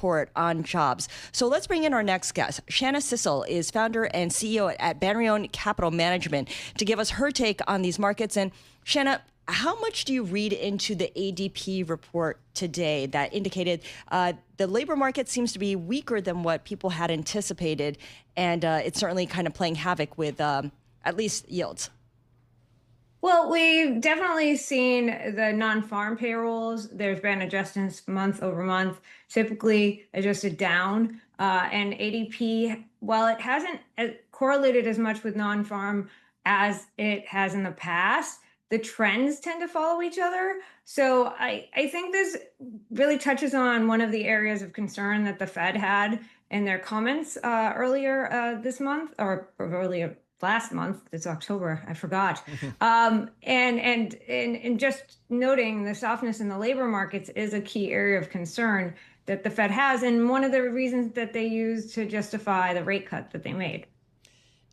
report on jobs. So let's bring in our next guest. Shana Sissel is founder and CEO at Banríon Capital Management to give us her take on these markets. And Shana, how much do you read into the ADP report today that indicated the labor market seems to be weaker than what people had anticipated, and it's certainly kind of playing havoc with at least yields? Well, we've definitely seen the non-farm payrolls. There's been adjustments month over month, typically adjusted down. And ADP, while it hasn't correlated as much with non-farm as it has in the past, the trends tend to follow each other. So I think this really touches on one of the areas of concern that the Fed had in their comments earlier this month, or earlier last month. It's October, I forgot. And just noting the softness in the labor markets is a key area of concern that the Fed has, and one of the reasons that they use to justify the rate cut that they made.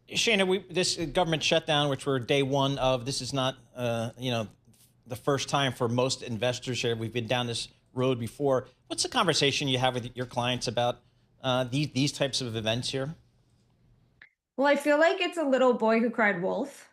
Shana, this government shutdown, which we're day one of, this is not, the first time for most investors here. We've been down this road before. What's the conversation you have with your clients about these types of events here? Well, I feel like it's a little boy who cried wolf.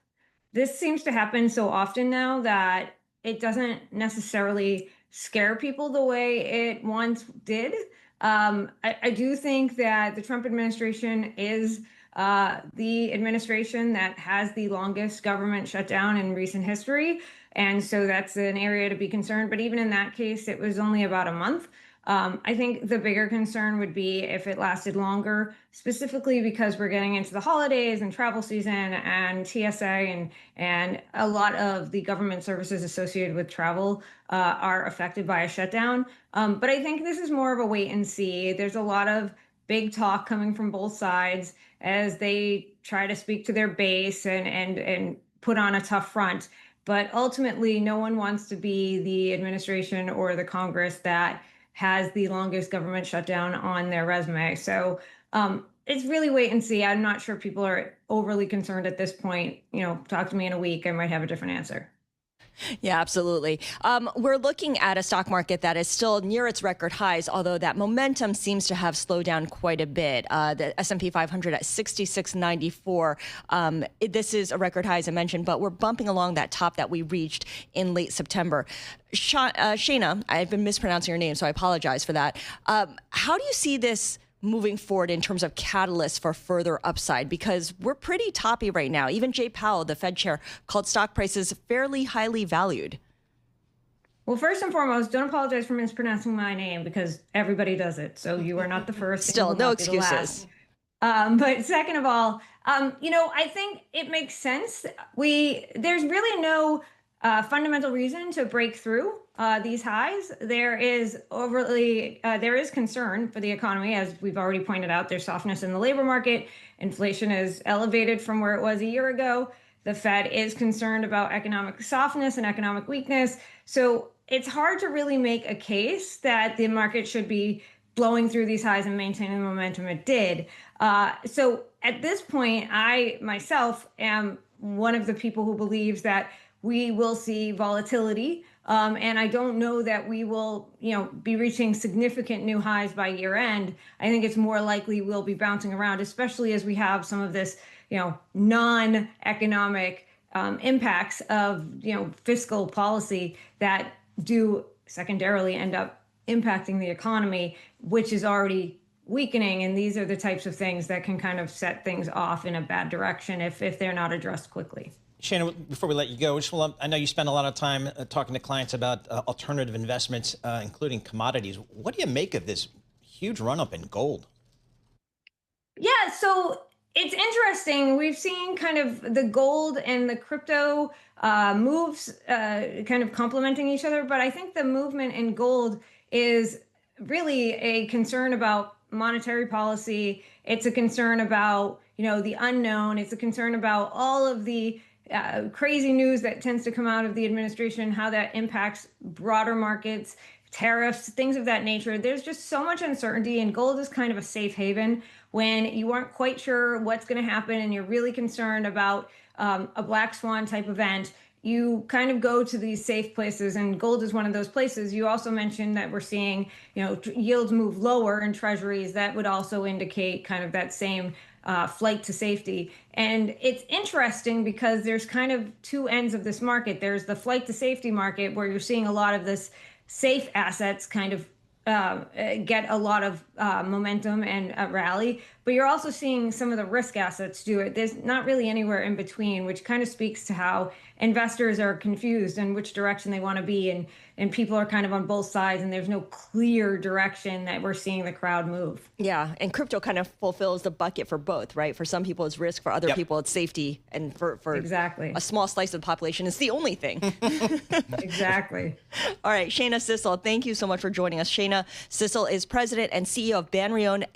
This seems to happen so often now that it doesn't necessarily scare people the way it once did. I do think that the Trump administration is the administration that has the longest government shutdown in recent history. And so that's an area to be concerned. But even in that case, it was only about a month. I think the bigger concern would be if it lasted longer, specifically because we're getting into the holidays and travel season and TSA and a lot of the government services associated with travel are affected by a shutdown. But I think this is more of a wait and see. There's a lot of big talk coming from both sides as they try to speak to their base and put on a tough front. But ultimately, no one wants to be the administration or the Congress that has the longest government shutdown on their resume. So it's really wait and see. I'm not sure people are overly concerned at this point. Talk to me in a week, I might have a different answer. Yeah, absolutely. We're looking at a stock market that is still near its record highs, although that momentum seems to have slowed down quite a bit. The S&P 500 at 6694. This is a record high, as I mentioned, but we're bumping along that top that we reached in late September. Shana, I've been mispronouncing your name, so I apologize for that. How do you see this moving forward in terms of catalysts for further upside? Because we're pretty toppy right now. Even Jay Powell, the Fed chair, called stock prices fairly highly valued. Well, first and foremost, don't apologize for mispronouncing my name because everybody does it. So you are not the first. Still, no excuses. But second of all, I think it makes sense. There's really no fundamental reason to break through these highs. There is concern for the economy, as we've already pointed out. There's softness in the labor market. Inflation is elevated from where it was a year ago. The Fed is concerned about economic softness and economic weakness. So it's hard to really make a case that the market should be blowing through these highs and maintaining the momentum it did. So at this point, I myself am one of the people who believes that we will see volatility. And I don't know that we will, be reaching significant new highs by year end. I think it's more likely we'll be bouncing around, especially as we have some of this, non-economic impacts of, fiscal policy that do secondarily end up impacting the economy, which is already weakening. And these are the types of things that can kind of set things off in a bad direction if they're not addressed quickly. Shana, before we let you go, I know you spend a lot of time talking to clients about alternative investments, including commodities. What do you make of this huge run-up in gold? Yeah, so it's interesting. We've seen kind of the gold and the crypto moves kind of complementing each other. But I think the movement in gold is really a concern about monetary policy. It's a concern about, the unknown. It's a concern about all of the crazy news that tends to come out of the administration, how that impacts broader markets, tariffs, things of that nature. There's just so much uncertainty, and gold is kind of a safe haven when you aren't quite sure what's going to happen and you're really concerned about a black swan type event. you kind of go to these safe places, and gold is one of those places. You also mentioned that we're seeing, yields move lower in treasuries. That would also indicate kind of that same flight to safety. And it's interesting because there's kind of two ends of this market. There's the flight to safety market, where you're seeing a lot of this safe assets kind of get a lot of momentum and a rally, but you're also seeing some of the risk assets do it. There's not really anywhere in between, which kind of speaks to how investors are confused and which direction they want to be, and people are kind of on both sides, and there's no clear direction that we're seeing the crowd move. Yeah, and crypto kind of fulfills the bucket for both, right? For some people, it's risk. For other people, it's safety. And for exactly a small slice of the population, it's the only thing. Exactly. All right, Shana Sissel, thank you so much for joining us. Shana Sissel is president and CEO of Banríon